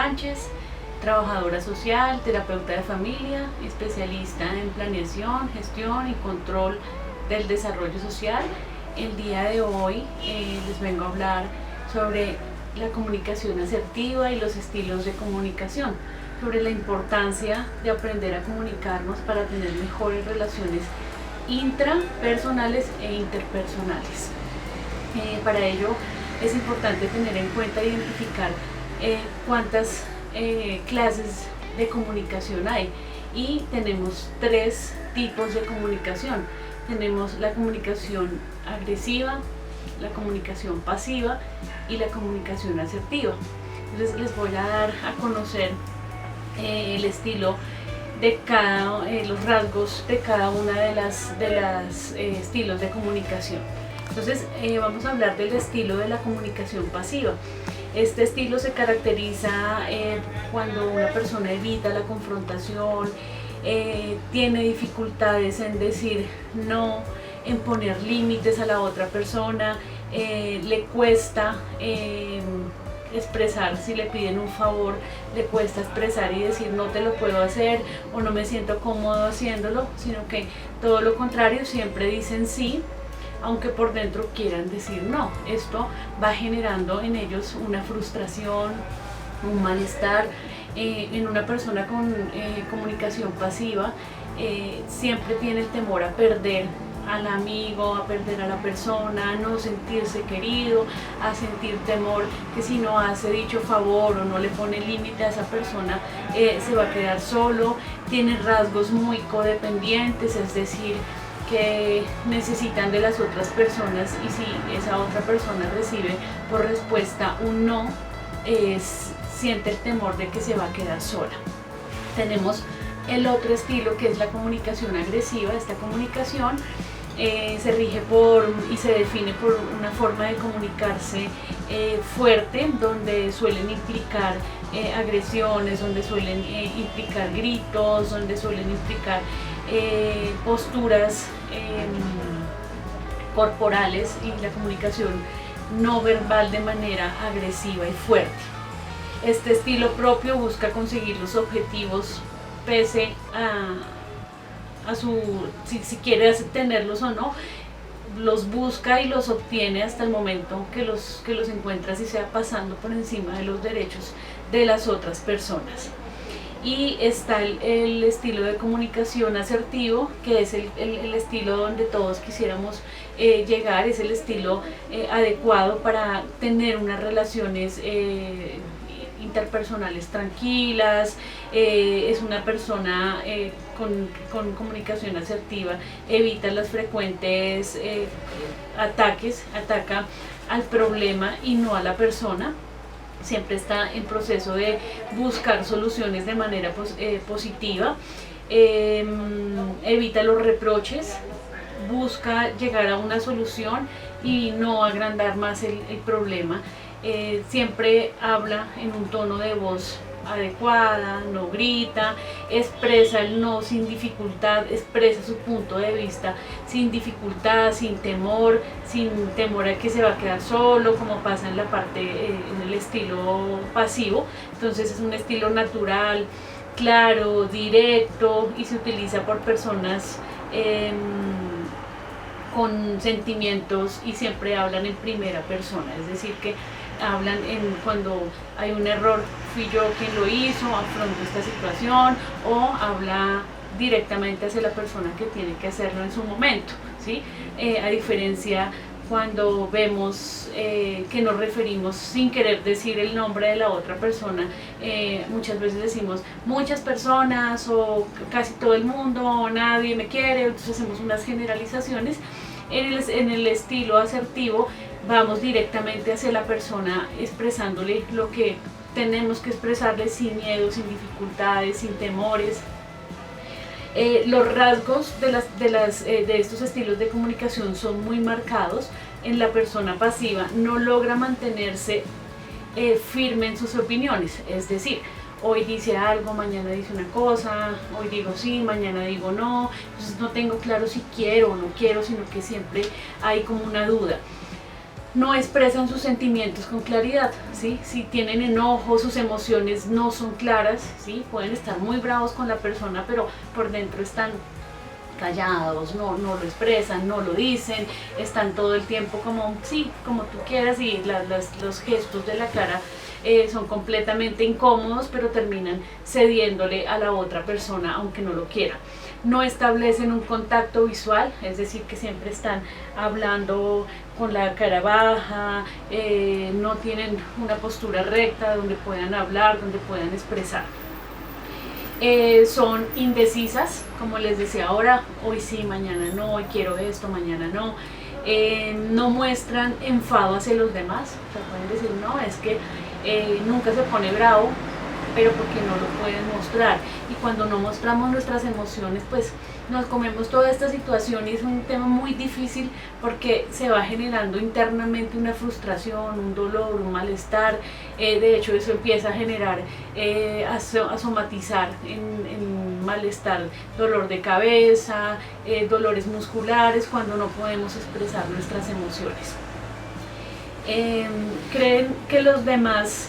Sánchez, trabajadora social, terapeuta de familia, especialista en planeación, gestión y control del desarrollo social. El día de hoy les vengo a hablar sobre la comunicación asertiva y los estilos de comunicación, sobre la importancia de aprender a comunicarnos para tener mejores relaciones intrapersonales e interpersonales. Para ello es importante tener en cuenta e identificar cuántas clases de comunicación hay, y tenemos tres tipos de comunicación. Tenemos la comunicación agresiva, la comunicación pasiva y la comunicación asertiva. Entonces les voy a dar a conocer el estilo de los rasgos de cada una de las estilos de comunicación. Entonces vamos a hablar del estilo de la comunicación pasiva. Este estilo se caracteriza cuando una persona evita la confrontación, tiene dificultades en decir no, en poner límites a la otra persona, le cuesta expresar. Si le piden un favor, le cuesta expresar y decir no te lo puedo hacer o no me siento cómodo haciéndolo, sino que todo lo contrario, siempre dicen sí, aunque por dentro quieran decir no. Esto va generando en ellos una frustración, un malestar. En una persona con comunicación pasiva siempre tiene el temor a perder al amigo, a perder a la persona, a no sentirse querido, a sentir temor que si no hace dicho favor o no le pone límite a esa persona, se va a quedar solo. Tiene rasgos muy codependientes, es decir, que necesitan de las otras personas, y si esa otra persona recibe por respuesta un no, siente el temor de que se va a quedar sola. Tenemos el otro estilo, que es la comunicación agresiva. Esta comunicación se rige y se define por una forma de comunicarse fuerte, donde suelen implicar agresiones, donde suelen implicar gritos, donde suelen implicar posturas corporales, y la comunicación no verbal de manera agresiva y fuerte. Este estilo propio busca conseguir los objetivos pese a si quiere tenerlos o no, los busca y los obtiene hasta el momento que los encuentra, así sea pasando por encima de los derechos de las otras personas. Y está el estilo de comunicación asertivo, que es el estilo donde todos quisiéramos llegar. Es el estilo adecuado para tener unas relaciones interpersonales tranquilas. Es una persona con comunicación asertiva, evita los frecuentes ataques, ataca al problema y no a la persona. Siempre está en proceso de buscar soluciones de manera positiva, evita los reproches, busca llegar a una solución y no agrandar más el problema. Siempre habla en un tono de voz adecuada, no grita, expresa el no sin dificultad, expresa su punto de vista sin dificultad, sin temor a que se va a quedar solo, como pasa en la parte en el estilo pasivo. Entonces es un estilo natural, claro, directo, y se utiliza por personas con sentimientos, y siempre hablan en primera persona, es decir, que hablan cuando hay un error, fui yo quien lo hizo, afronto esta situación, o habla directamente hacia la persona que tiene que hacerlo en su momento, ¿sí? A diferencia cuando vemos que nos referimos sin querer decir el nombre de la otra persona, muchas veces decimos muchas personas, o casi todo el mundo, o nadie me quiere. Entonces hacemos unas generalizaciones. En el estilo asertivo vamos directamente hacia la persona, expresándole lo que tenemos que expresarle sin miedo, sin dificultades, sin temores. Los rasgos de estos estilos de comunicación son muy marcados. En la persona pasiva no logra mantenerse firme en sus opiniones, es decir, hoy dice algo, mañana dice una cosa, hoy digo sí, mañana digo no. Entonces no tengo claro si quiero o no quiero, sino que siempre hay como una duda. no expresan sus sentimientos con claridad, ¿sí? Si tienen enojo, sus emociones no son claras, ¿sí? Pueden estar muy bravos con la persona, pero por dentro están callados, no lo expresan, no lo dicen, están todo el tiempo como, sí, como tú quieras, y los gestos de la cara son completamente incómodos, pero terminan cediéndole a la otra persona aunque no lo quiera. No establecen un contacto visual, es decir, que siempre están hablando con la cara baja, no tienen una postura recta donde puedan hablar, donde puedan expresar. Son indecisas, como les decía ahora, hoy sí, mañana no, hoy quiero esto, mañana no. No muestran enfado hacia los demás, o sea, pueden decir, no, es que nunca se pone bravo, pero porque no lo pueden mostrar. Y cuando no mostramos nuestras emociones, pues nos comemos toda esta situación, y es un tema muy difícil porque se va generando internamente una frustración, un dolor, un malestar. De hecho, eso empieza a generar, a somatizar en malestar, dolor de cabeza, dolores musculares cuando no podemos expresar nuestras emociones. Creen que los demás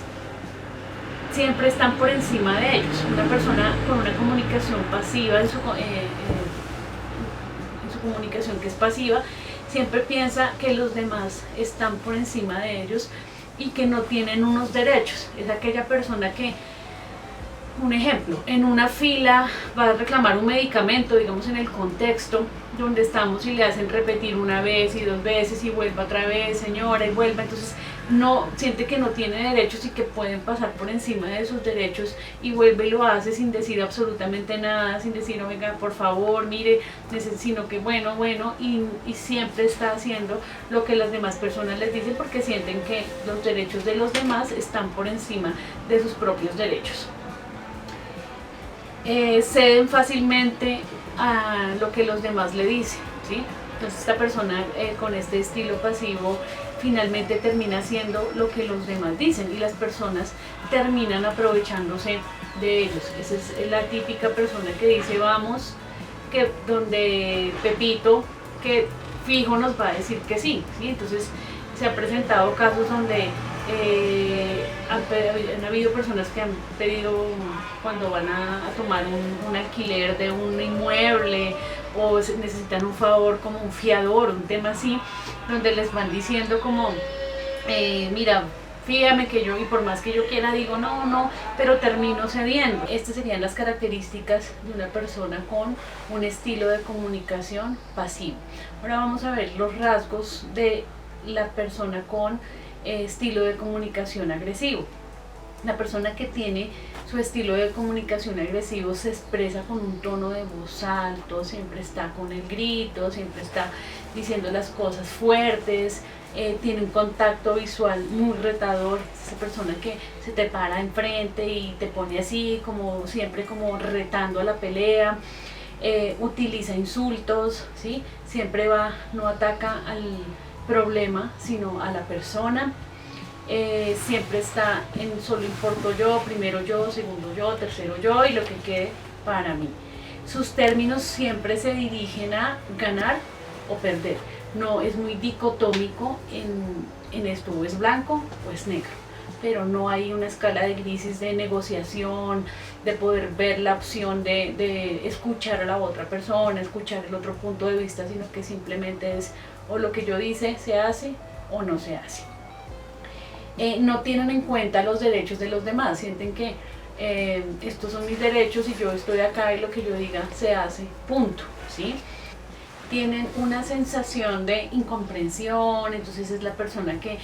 siempre están por encima de ellos. Una persona con una comunicación pasiva, en su comunicación que es pasiva, siempre piensa que los demás están por encima de ellos y que no tienen unos derechos. Es aquella persona que, un ejemplo, en una fila va a reclamar un medicamento, digamos en el contexto donde estamos, y le hacen repetir una vez y dos veces y vuelva otra vez, señora, y vuelva. Entonces no siente que no tiene derechos y que pueden pasar por encima de sus derechos, y vuelve y lo hace sin decir absolutamente nada, sin decir, oiga, por favor, mire, sino que bueno, y siempre está haciendo lo que las demás personas les dicen, porque sienten que los derechos de los demás están por encima de sus propios derechos. Ceden fácilmente a lo que los demás le dicen, ¿sí? Entonces esta persona con este estilo pasivo finalmente termina haciendo lo que los demás dicen, y las personas terminan aprovechándose de ellos. Esa es la típica persona que dice vamos, que donde Pepito, que fijo nos va a decir que sí, ¿sí? Entonces se han presentado casos donde han habido personas que han pedido, cuando van a tomar un alquiler de un inmueble o necesitan un favor como un fiador, un tema así, donde les van diciendo como, mira, fíjame que yo, y por más que yo quiera digo no, pero termino cediendo. Estas serían las características de una persona con un estilo de comunicación pasivo. Ahora vamos a ver los rasgos de la persona con estilo de comunicación agresivo. La persona que tiene su estilo de comunicación agresivo se expresa con un tono de voz alto, siempre está con el grito, siempre está diciendo las cosas fuertes, tiene un contacto visual muy retador. Esa persona que se te para enfrente y te pone así, como siempre como retando a la pelea. Utiliza insultos, ¿sí? Siempre no ataca al problema, sino a la persona. Siempre está en solo importo yo, primero yo, segundo yo, tercero yo, y lo que quede para mí. Sus términos siempre se dirigen a ganar o perder. No es muy dicotómico en esto, o es blanco o es negro, pero no hay una escala de grises de negociación, de poder ver la opción de escuchar a la otra persona, escuchar el otro punto de vista, sino que simplemente es o lo que yo dice se hace o no se hace. No tienen en cuenta los derechos de los demás, sienten que estos son mis derechos y yo estoy acá y lo que yo diga se hace, punto, ¿sí? Tienen una sensación de incomprensión. Entonces es la persona que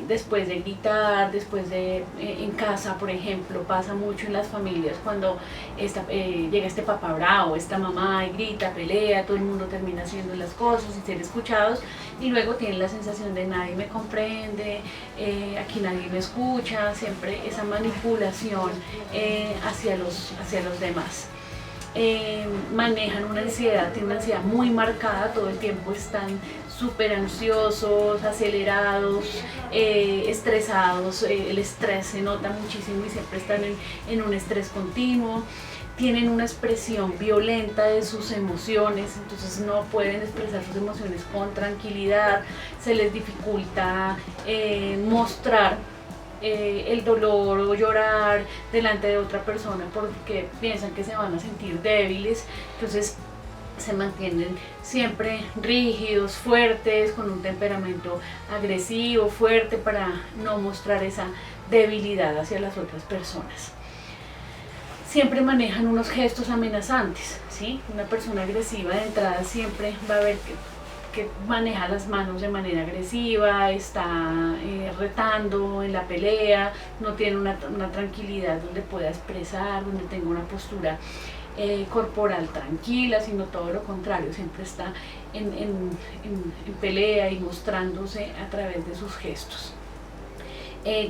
después de gritar, después de en casa, por ejemplo, pasa mucho en las familias cuando llega este papá bravo, esta mamá, y grita, pelea, todo el mundo termina haciendo las cosas y ser escuchados, y luego tienen la sensación de nadie me comprende, aquí nadie me escucha, siempre esa manipulación hacia los demás. manejan una ansiedad, tienen una ansiedad muy marcada, todo el tiempo están súper ansiosos, acelerados, estresados, el estrés se nota muchísimo y siempre están en un estrés continuo. Tienen una expresión violenta de sus emociones, entonces no pueden expresar sus emociones con tranquilidad, se les dificulta mostrar el dolor o llorar delante de otra persona porque piensan que se van a sentir débiles, entonces se mantienen siempre rígidos, fuertes, con un temperamento agresivo, fuerte, para no mostrar esa debilidad hacia las otras personas. Siempre manejan unos gestos amenazantes, ¿sí? Una persona agresiva de entrada siempre va a ver que maneja las manos de manera agresiva, está retando en la pelea, no tiene una tranquilidad donde pueda expresar, donde tenga una postura corporal tranquila, sino todo lo contrario, siempre está en pelea y mostrándose a través de sus gestos.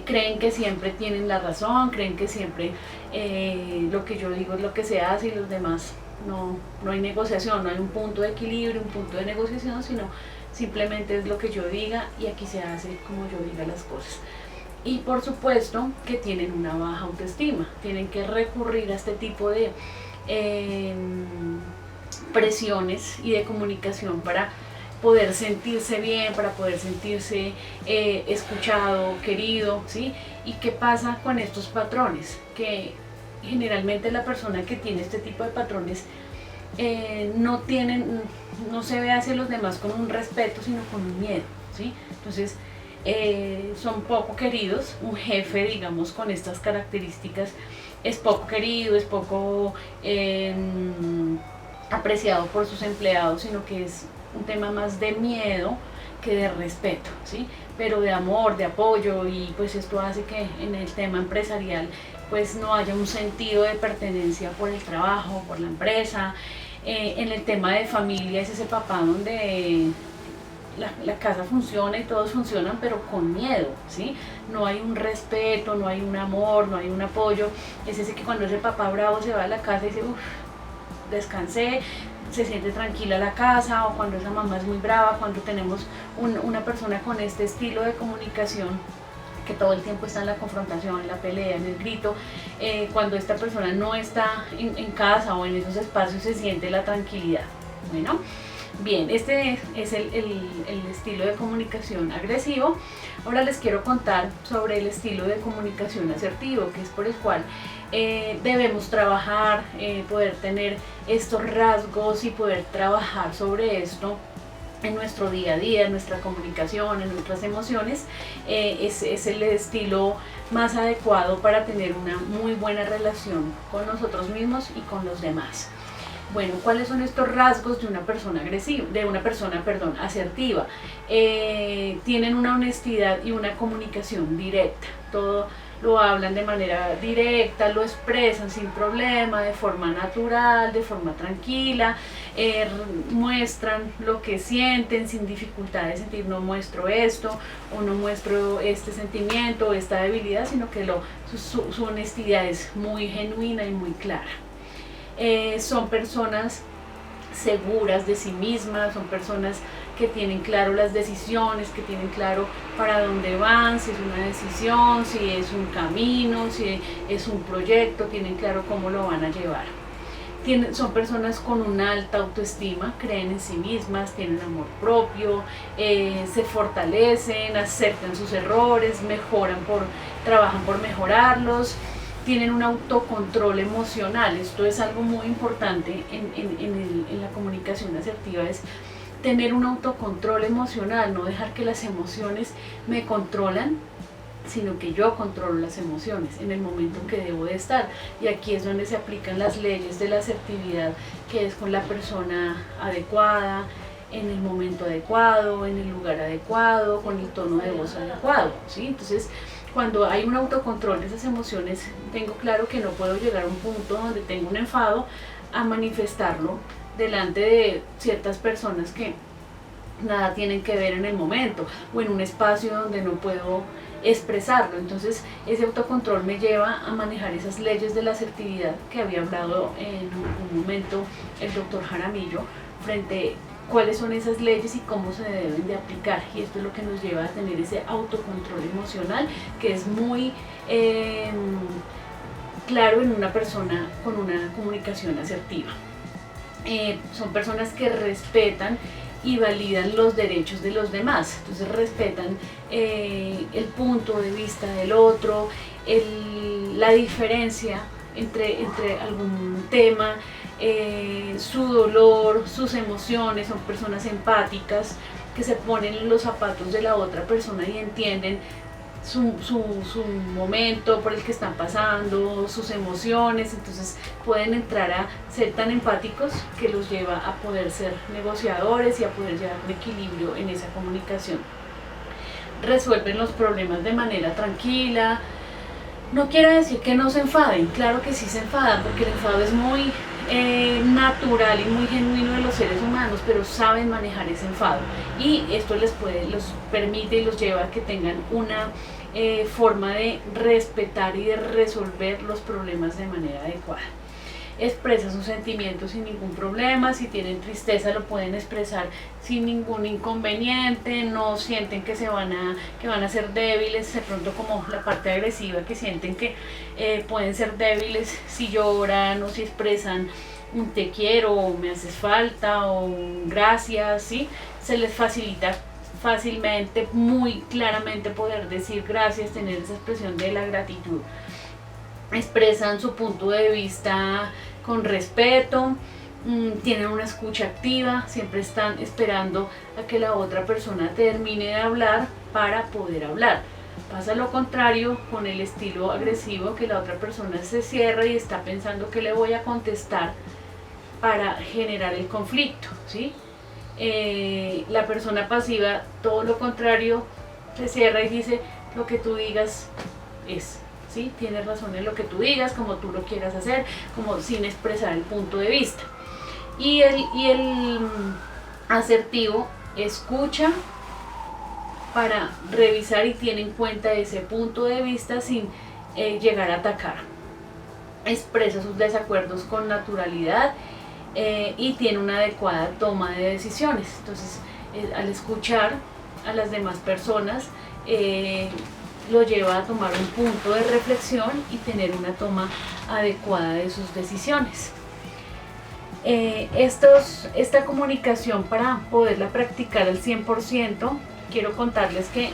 Creen que siempre tienen la razón, creen que siempre lo que yo digo es lo que se hace y los demás no hay negociación, no hay un punto de equilibrio, un punto de negociación, sino simplemente es lo que yo diga y aquí se hace como yo diga las cosas. Y por supuesto que tienen una baja autoestima, tienen que recurrir a este tipo de presiones y de comunicación para poder sentirse bien, para poder sentirse escuchado, querido, ¿sí? ¿Y qué pasa con estos patrones? Que generalmente la persona que tiene este tipo de patrones no se ve hacia los demás con un respeto, sino con un miedo, ¿sí? Entonces son poco queridos. Un jefe, digamos, con estas características es poco querido, es poco apreciado por sus empleados, sino que es un tema más de miedo que de respeto, ¿sí? Pero de amor, de apoyo, y pues esto hace que en el tema empresarial pues no haya un sentido de pertenencia por el trabajo, por la empresa. En el tema de familia es ese papá donde la casa funciona y todos funcionan, pero con miedo, ¿sí? No hay un respeto, no hay un amor, no hay un apoyo. Es ese que cuando ese papá bravo se va a la casa y dice, uff, descansé, se siente tranquila la casa, o cuando esa mamá es muy brava, cuando tenemos una persona con este estilo de comunicación que todo el tiempo está en la confrontación, en la pelea, en el grito, cuando esta persona no está en casa o en esos espacios se siente la tranquilidad. Bueno, bien, este es el estilo de comunicación agresivo. Ahora les quiero contar sobre el estilo de comunicación asertivo, que es por el cual debemos trabajar, poder tener estos rasgos y poder trabajar sobre esto en nuestro día a día, en nuestra comunicación, en nuestras emociones. Es el estilo más adecuado para tener una muy buena relación con nosotros mismos y con los demás. Bueno, ¿cuáles son estos rasgos de una persona agresiva, asertiva? Tienen una honestidad y una comunicación directa. Todo lo hablan de manera directa, lo expresan sin problema, de forma natural, de forma tranquila, muestran lo que sienten sin dificultad de sentir, no muestro esto o no muestro este sentimiento o esta debilidad, sino que su honestidad es muy genuina y muy clara. Son personas seguras de sí mismas, son personas que tienen claro las decisiones, que tienen claro para dónde van, si es una decisión, si es un camino, si es un proyecto, tienen claro cómo lo van a llevar. Son personas con una alta autoestima, creen en sí mismas, tienen amor propio, se fortalecen, aceptan sus errores, trabajan por mejorarlos. Tienen un autocontrol emocional. Esto es algo muy importante en la comunicación asertiva, es tener un autocontrol emocional, no dejar que las emociones me controlan, sino que yo controlo las emociones en el momento en que debo de estar. Y aquí es donde se aplican las leyes de la asertividad, que es con la persona adecuada, en el momento adecuado, en el lugar adecuado, con el tono de voz adecuado, ¿sí? Entonces, cuando hay un autocontrol de esas emociones, tengo claro que no puedo llegar a un punto donde tengo un enfado a manifestarlo delante de ciertas personas que nada tienen que ver en el momento, o en un espacio donde no puedo expresarlo. Entonces ese autocontrol me lleva a manejar esas leyes de la asertividad que había hablado en un momento el doctor Jaramillo, frente a cuáles son esas leyes y cómo se deben de aplicar, y esto es lo que nos lleva a tener ese autocontrol emocional que es muy claro en una persona con una comunicación asertiva. Son personas que respetan y validan los derechos de los demás, entonces respetan el punto de vista del otro, la diferencia entre algún tema, su dolor, sus emociones. Son personas empáticas que se ponen en los zapatos de la otra persona y entienden su momento por el que están pasando, sus emociones. Entonces pueden entrar a ser tan empáticos que los lleva a poder ser negociadores y a poder llevar un equilibrio en esa comunicación. Resuelven los problemas de manera tranquila. No quiere decir que no se enfaden, claro que sí se enfadan, porque el enfado es muy natural y muy genuino de los seres humanos, pero saben manejar ese enfado, y esto los permite y los lleva a que tengan una forma de respetar y de resolver los problemas de manera adecuada. Expresan sus sentimientos sin ningún problema. Si tienen tristeza lo pueden expresar sin ningún inconveniente, no sienten que van a ser débiles, de pronto como la parte agresiva, que sienten que pueden ser débiles si lloran o si expresan un te quiero, o me haces falta, o un gracias, ¿sí? Se les facilita fácilmente, muy claramente poder decir gracias, tener esa expresión de la gratitud. Expresan su punto de vista con respeto, tienen una escucha activa, siempre están esperando a que la otra persona termine de hablar para poder hablar. Pasa lo contrario con el estilo agresivo, que la otra persona se cierra y está pensando que le voy a contestar para generar el conflicto, ¿sí? La persona pasiva, todo lo contrario, se cierra y dice lo que tú digas es. ¿Sí? Tienes razón en lo que tú digas, como tú lo quieras hacer, como sin expresar el punto de vista. Y el asertivo escucha para revisar y tiene en cuenta ese punto de vista sin llegar a atacar. Expresa sus desacuerdos con naturalidad y tiene una adecuada toma de decisiones. Entonces, al escuchar a las demás personas, lo lleva a tomar un punto de reflexión y tener una toma adecuada de sus decisiones. Esta comunicación, para poderla practicar al 100%, quiero contarles que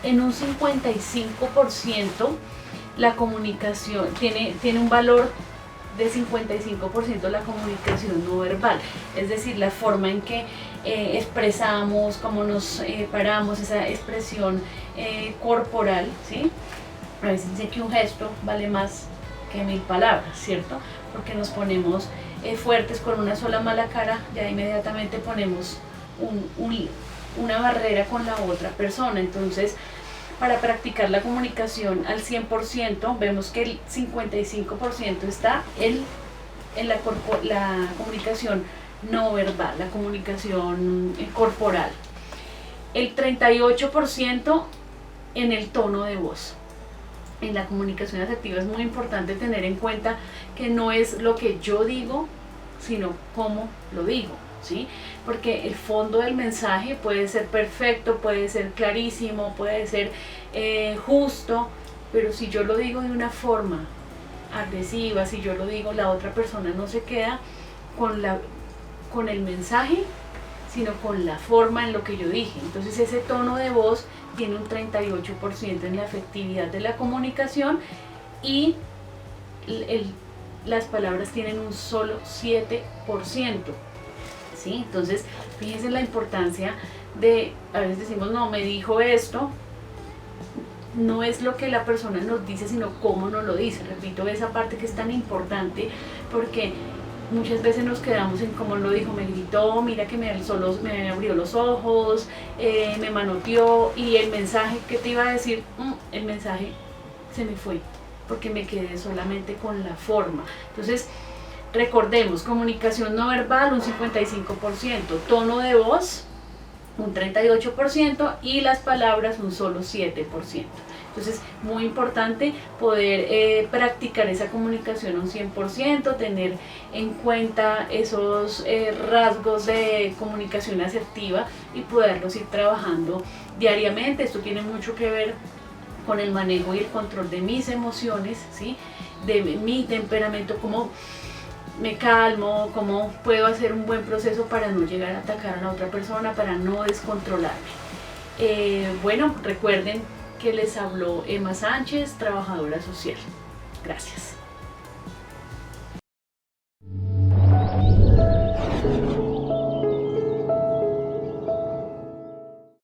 en un 55% la comunicación tiene un valor de 55% la comunicación no verbal, es decir, la forma en que expresamos, cómo nos paramos, esa expresión corporal, ¿sí? A veces dicen que un gesto vale más que 1000 palabras, ¿cierto? Porque nos ponemos fuertes con una sola mala cara, ya inmediatamente ponemos una barrera con la otra persona. Entonces, para practicar la comunicación al 100%, vemos que el 55% está en la comunicación no verbal, la comunicación corporal. El 38% en el tono de voz. En la comunicación asertiva es muy importante tener en cuenta que no es lo que yo digo, sino cómo lo digo, ¿sí? Porque el fondo del mensaje puede ser perfecto, puede ser clarísimo, puede ser justo, pero si yo lo digo de una forma agresiva, si yo lo digo, la otra persona no se queda con el mensaje, sino con la forma en lo que yo dije. Entonces ese tono de voz tiene un 38% en la efectividad de la comunicación, y las palabras tienen un solo 7%. ¿Sí? Entonces, fíjense la importancia de, a veces decimos, no, me dijo esto, no es lo que la persona nos dice, sino cómo nos lo dice. Repito, esa parte que es tan importante, porque muchas veces nos quedamos en cómo lo dijo, me gritó, mira que me abrió los ojos, me manoteó, y el mensaje que te iba a decir, el mensaje se me fue, porque me quedé solamente con la forma. Entonces, recordemos, comunicación no verbal un 55%, tono de voz un 38% y las palabras un solo 7%. Entonces, muy importante poder practicar esa comunicación un 100%, tener en cuenta esos rasgos de comunicación asertiva y poderlos ir trabajando diariamente. Esto tiene mucho que ver con el manejo y el control de mis emociones, ¿sí? De mi temperamento, cómo me calmo, cómo puedo hacer un buen proceso para no llegar a atacar a la otra persona, para no descontrolarme. Bueno, recuerden que les habló Emma Sánchez, trabajadora social. Gracias.